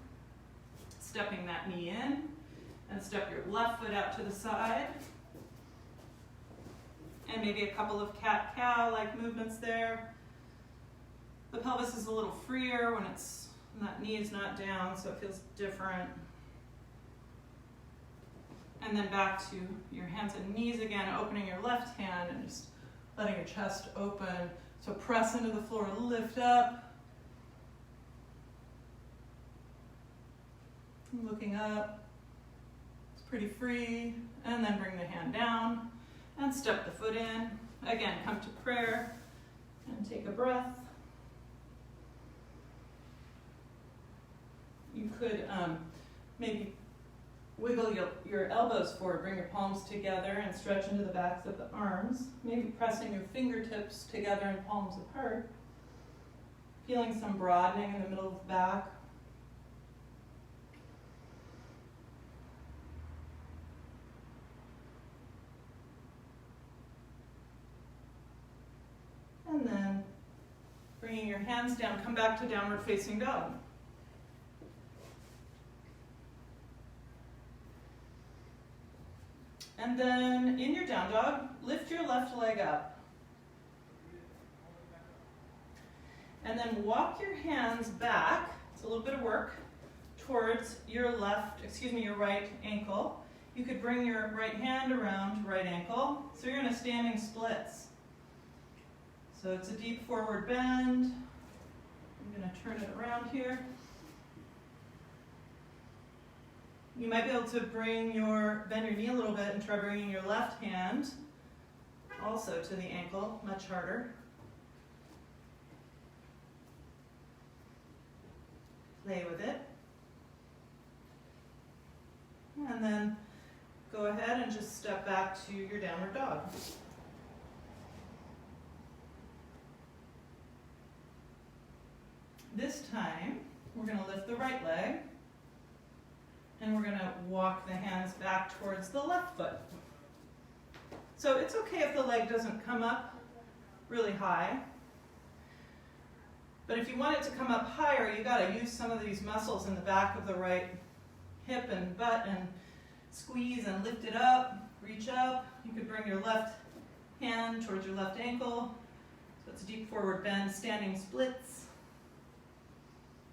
stepping that knee in, and step your left foot out to the side. And maybe a couple of cat-cow-like movements there. The pelvis is a little freer when that knee is not down, so it feels different. And then back to your hands and knees again, opening your left hand and just letting your chest open. So press into the floor, lift up. Looking up. It's pretty free. And then bring the hand down and step the foot in. Again, come to prayer and take a breath. You could maybe wiggle your elbows forward, bring your palms together and stretch into the backs of the arms. Maybe pressing your fingertips together and palms apart. Feeling some broadening in the middle of the back. And then bringing your hands down, come back to downward facing dog. And then in your down dog, lift your left leg up. And then walk your hands back, it's a little bit of work, towards your right ankle. You could bring your right hand around right ankle. So you're in a standing splits. So it's a deep forward bend. I'm going to turn it around here. You might be able to bend your knee a little bit and try bringing your left hand also to the ankle, much harder. Play with it. And then go ahead and just step back to your downward dog. a time, we're going to lift the right leg, and we're going to walk the hands back towards the left foot. So it's okay if the leg doesn't come up really high, but if you want it to come up higher, you got to use some of these muscles in the back of the right hip and butt and squeeze and lift it up, reach up. You could bring your left hand towards your left ankle. So it's a deep forward bend, standing splits.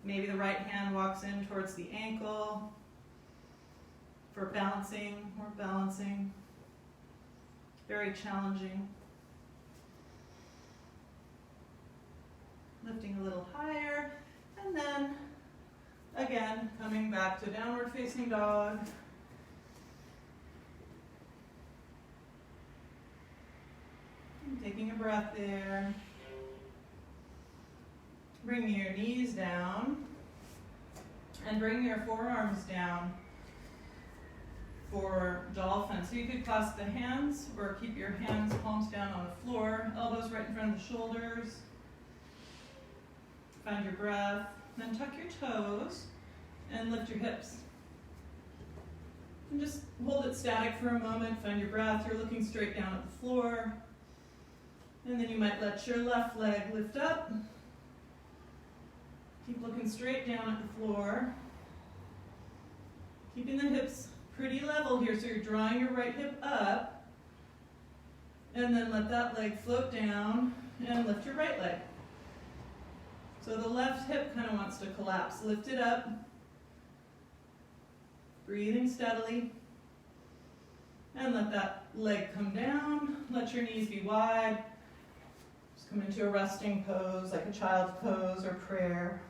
Maybe the right hand walks in towards the ankle for balancing, more balancing. Very challenging. Lifting a little higher, and then again, coming back to downward facing dog. And taking a breath there. Bring your knees down, and bring your forearms down for dolphin. So you could clasp the hands, or keep your hands, palms down on the floor, elbows right in front of the shoulders. Find your breath, then tuck your toes and lift your hips. And just hold it static for a moment, find your breath. You're looking straight down at the floor. And then you might let your left leg lift up. Keep looking straight down at the floor. Keeping the hips pretty level here, so you're drawing your right hip up. And then let that leg float down and lift your right leg. So the left hip kind of wants to collapse. Lift it up. Breathing steadily. And let that leg come down. Let your knees be wide. Just come into a resting pose, like a child's pose or prayer.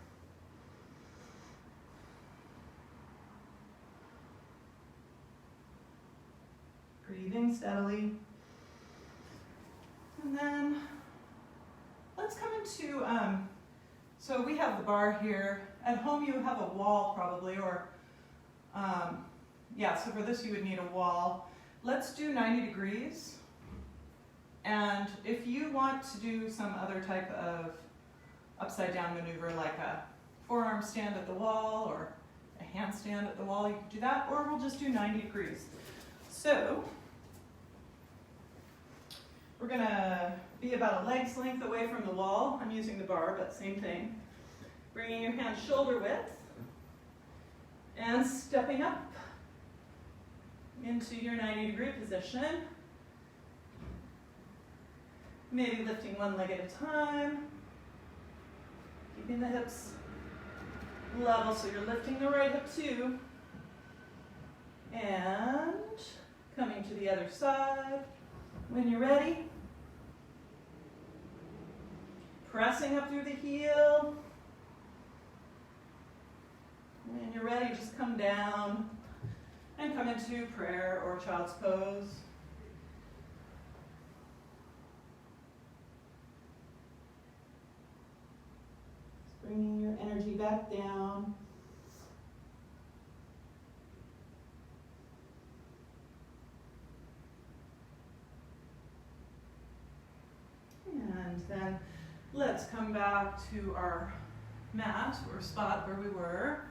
Breathing steadily. And then let's come into so we have the bar here. At home you have a wall probably, or, so for this you would need a wall. Let's do 90 degrees. And if you want to do some other type of upside down maneuver, like a forearm stand at the wall or a handstand at the wall, you can do that, or we'll just do 90 degrees. So we're gonna be about a leg's length away from the wall. I'm using the bar, but same thing. Bringing your hands shoulder width and stepping up into your 90-degree position. Maybe lifting one leg at a time. Keeping the hips level, so you're lifting the right hip too. And coming to the other side. When you're ready, pressing up through the heel. When you're ready, just come down and come into prayer or child's pose. Just bringing your energy back down. And then let's come back to our mat or spot where we were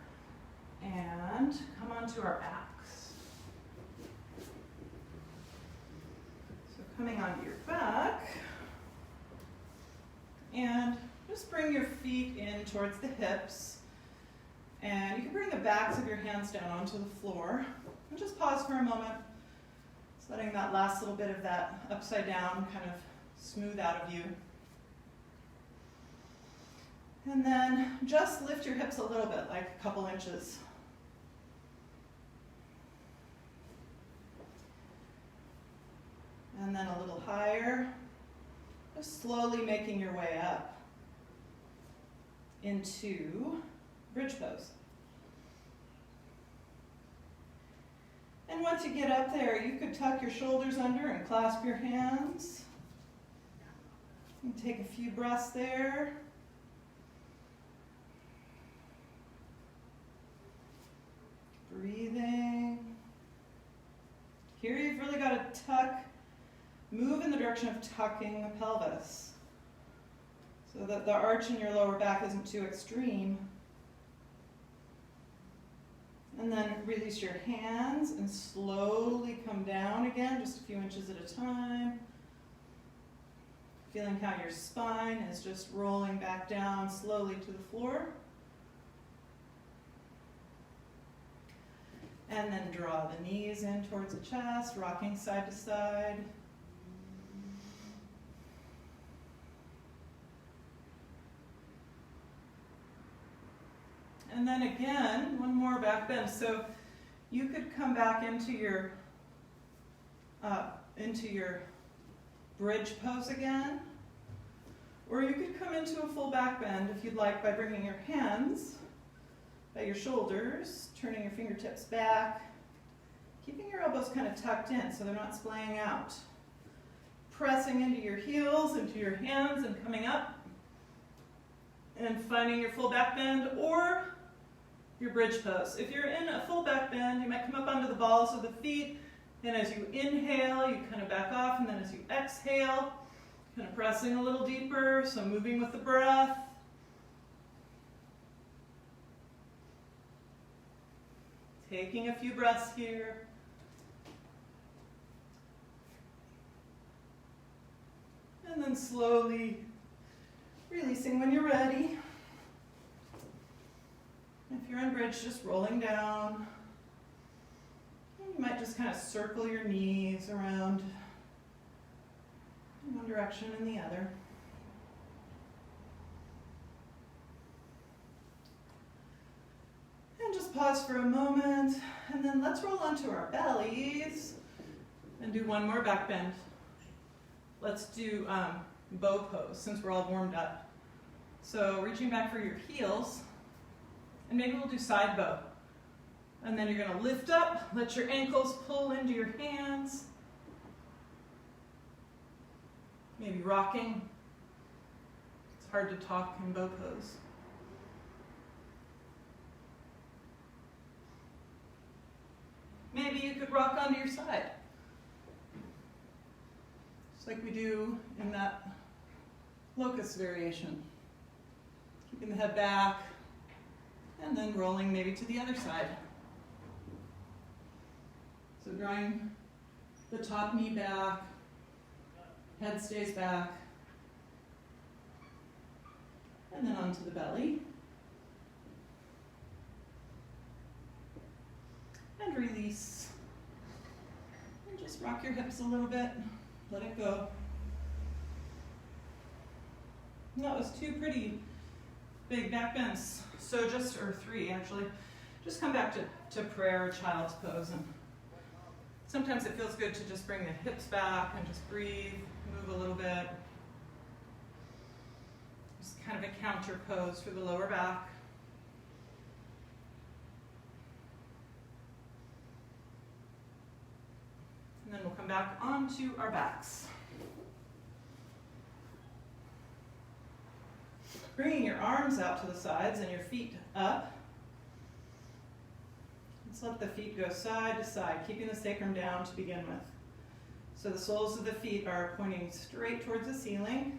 and come onto our backs. So coming onto your back, and just bring your feet in towards the hips, and you can bring the backs of your hands down onto the floor, and just pause for a moment, just letting that last little bit of that upside down kind of smooth out of you. And then just lift your hips a little bit, like a couple inches. And then a little higher, just slowly making your way up into bridge pose. And once you get up there, you could tuck your shoulders under and clasp your hands. And take a few breaths there. Breathing. Here you've really got to tuck, move in the direction of tucking the pelvis. so that the arch in your lower back isn't too extreme. And then release your hands and slowly come down again, just a few inches at a time. Feeling how your spine is just rolling back down slowly to the floor. And then draw the knees in towards the chest, rocking side to side. And then again, one more back bend. So you could come back into your bridge pose again, or you could come into a full back bend if you'd like by bringing your hands by your shoulders, turning your fingertips back, keeping your elbows kind of tucked in so they're not splaying out. Pressing into your heels, into your hands, and coming up, and finding your full back bend or your bridge pose. If you're in a full back bend, you might come up onto the balls of the feet, and as you inhale, you kind of back off, and then as you exhale, kind of pressing a little deeper, so moving with the breath. Taking a few breaths here. And then slowly releasing when you're ready. If you're in bridge, just rolling down. You might just kind of circle your knees around in one direction and the other. And just pause for a moment, and then let's roll onto our bellies and do one more back bend. Let's do bow pose since we're all warmed up. So reaching back for your heels, and maybe we'll do side bow. And then you're going to lift up, let your ankles pull into your hands. Maybe rocking. It's hard to talk in bow pose. Maybe you could rock onto your side, just like we do in that locust variation. Keeping the head back, and then rolling maybe to the other side. So drawing the top knee back, head stays back, and then onto the belly. And release. And just rock your hips a little bit, let it go. And that was 2 pretty big back bends. So or 3 actually. Just come back to prayer or child's pose. And sometimes it feels good to just bring the hips back and just breathe, move a little bit. Just kind of a counter pose for the lower back. And then we'll come back onto our backs. Bringing your arms out to the sides and your feet up. Let's let the feet go side to side, keeping the sacrum down to begin with. So the soles of the feet are pointing straight towards the ceiling.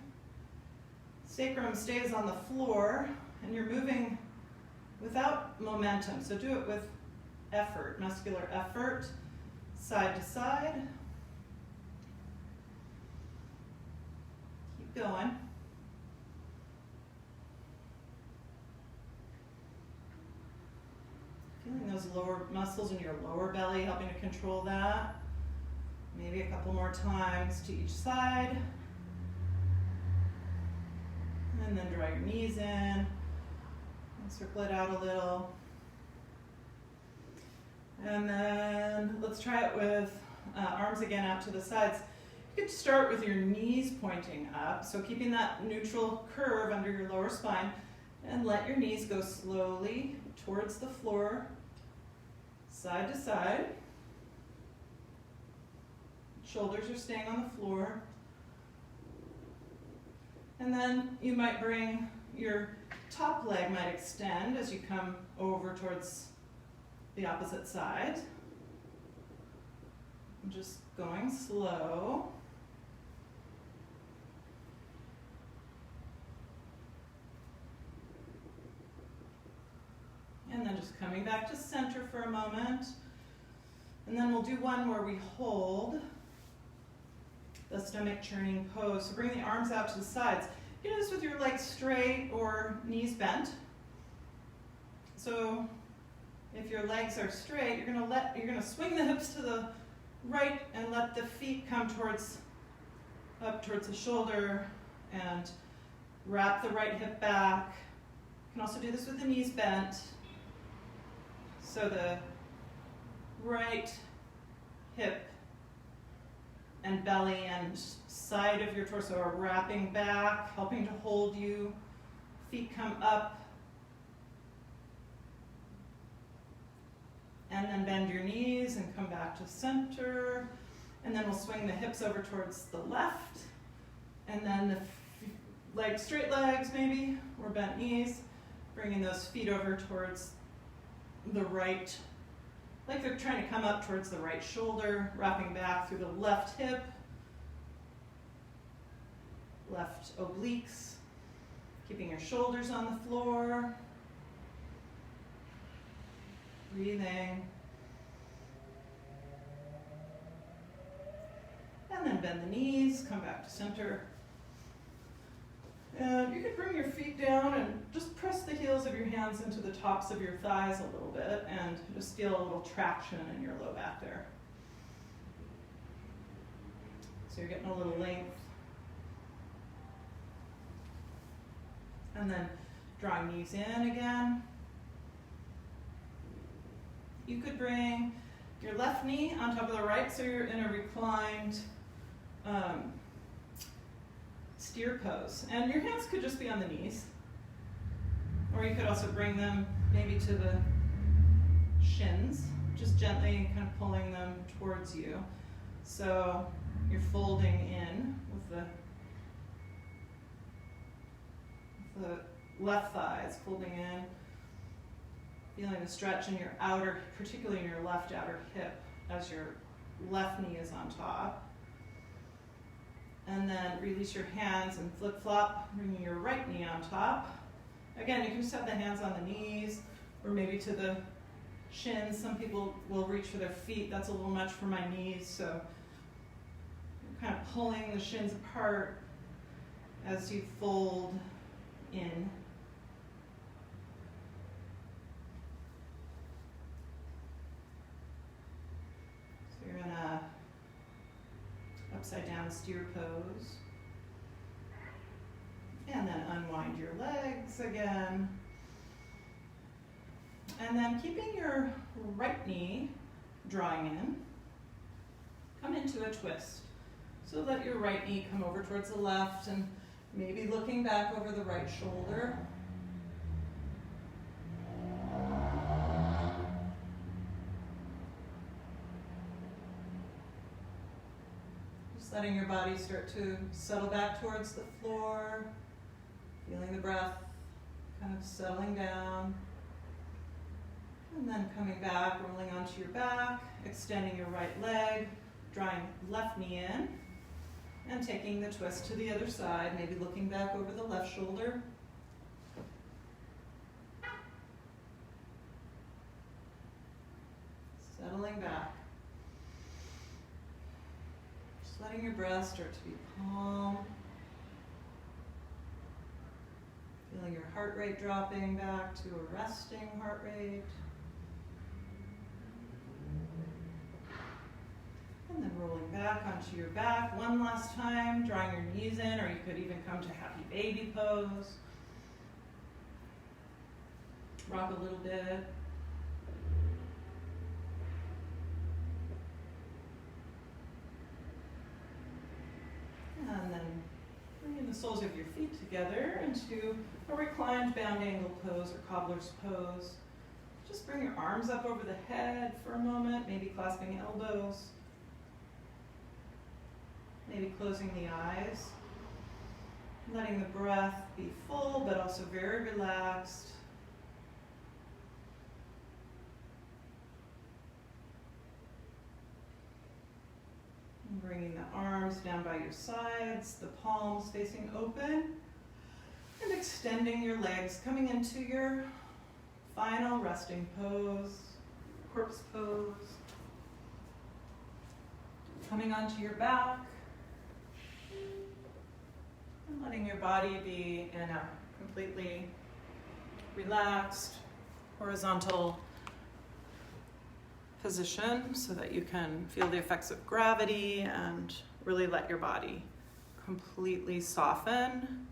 Sacrum stays on the floor, and you're moving without momentum. So do it with effort, muscular effort, side to side. Keep going. Feeling those lower muscles in your lower belly, helping to control that. Maybe a couple more times to each side. And then draw your knees in and circle it out a little. And then let's try it with arms again out to the sides. You could start with your knees pointing up, so keeping that neutral curve under your lower spine, and let your knees go slowly towards the floor, side to side. Shoulders are staying on the floor. And then you might bring your top leg might extend as you come over towards the opposite side. Just going slow. coming back to center for a moment. And then we'll do one where we hold the stomach churning pose. So bring the arms out to the sides. You do this with your legs straight or knees bent. So if your legs are straight, you're gonna swing the hips to the right and let the feet come up towards the shoulder and wrap the right hip back. You can also do this with the knees bent. So the right hip and belly and side of your torso are wrapping back, helping to hold you. Feet come up. And then bend your knees and come back to center. And then we'll swing the hips over towards the left. And then the straight legs maybe, or bent knees. Bringing those feet over towards the right, like they're trying to come up towards the right shoulder, wrapping back through the left hip, left obliques, keeping your shoulders on the floor. Breathing. And then bend the knees, come back to center. And you could bring your feet down and just press the heels of your hands into the tops of your thighs a little bit and just feel a little traction in your low back there. So you're getting a little length. And then drawing knees in again. You could bring your left knee on top of the right, so you're in a reclined steer pose. And your hands could just be on the knees. Or you could also bring them maybe to the shins, just gently kind of pulling them towards you. So you're folding in with the left thighs, folding in. Feeling the stretch in your outer, particularly in your left outer hip, as your left knee is on top. And then release your hands and flip-flop, bringing your right knee on top. Again, you can just have the hands on the knees, or maybe to the shins. Some people will reach for their feet. That's a little much for my knees, so you're kind of pulling the shins apart as you fold in. You're in a upside down steer pose. And then unwind your legs again. And then keeping your right knee drawing in, come into a twist. So let your right knee come over towards the left and maybe looking back over the right shoulder. Letting your body start to settle back towards the floor, feeling the breath kind of settling down. And then coming back, rolling onto your back, extending your right leg, drawing left knee in, and taking the twist to the other side, maybe looking back over the left shoulder. Settling back. Letting your breath start to be calm. Feeling your heart rate dropping back to a resting heart rate. And then rolling back onto your back one last time, drawing your knees in, or you could even come to happy baby pose. Rock a little bit. And then bringing the soles of your feet together into a reclined bound angle pose or cobbler's pose. Just bring your arms up over the head for a moment, maybe clasping elbows. Maybe closing the eyes. Letting the breath be full but also very relaxed. Bringing the arms down by your sides, the palms facing open, and extending your legs, coming into your final resting pose, corpse pose. Coming onto your back and letting your body be in a completely relaxed, horizontal position so that you can feel the effects of gravity and really let your body completely soften.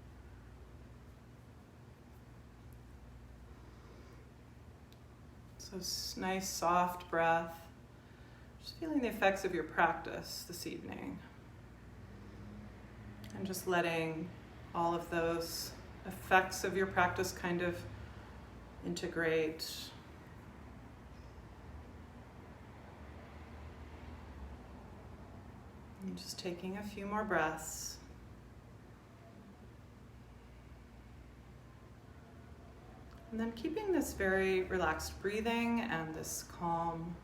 So nice, soft breath. Just feeling the effects of your practice this evening. And just letting all of those effects of your practice kind of integrate. And just taking a few more breaths. And then keeping this very relaxed breathing and this calm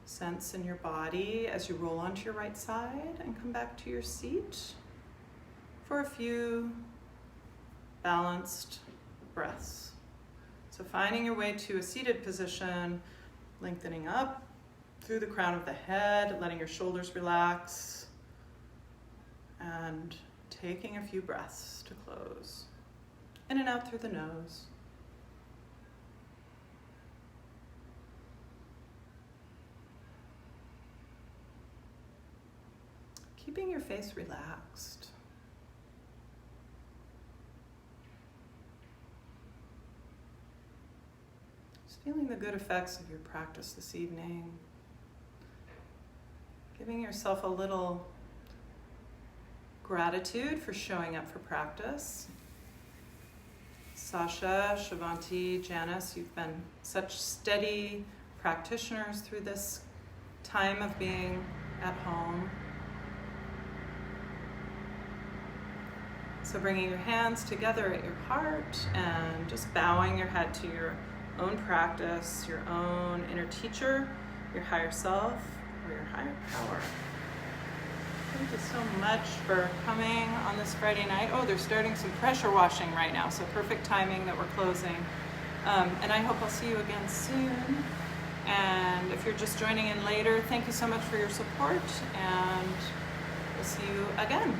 sense in your body as you roll onto your right side and come back to your seat for a few balanced breaths. So finding your way to a seated position, lengthening up through the crown of the head, letting your shoulders relax, and taking a few breaths to close. In and out through the nose. Keeping your face relaxed. Just feeling the good effects of your practice this evening. Giving yourself a little gratitude for showing up for practice. Sasha, Shivanti, Janice, you've been such steady practitioners through this time of being at home. So bringing your hands together at your heart and just bowing your head to your own practice, your own inner teacher, your higher self, or your higher power. Thank you so much for coming on this Friday night. Oh, they're starting some pressure washing right now, so perfect timing that we're closing. And I hope I'll see you again soon. And if you're just joining in later, thank you so much for your support, and we'll see you again.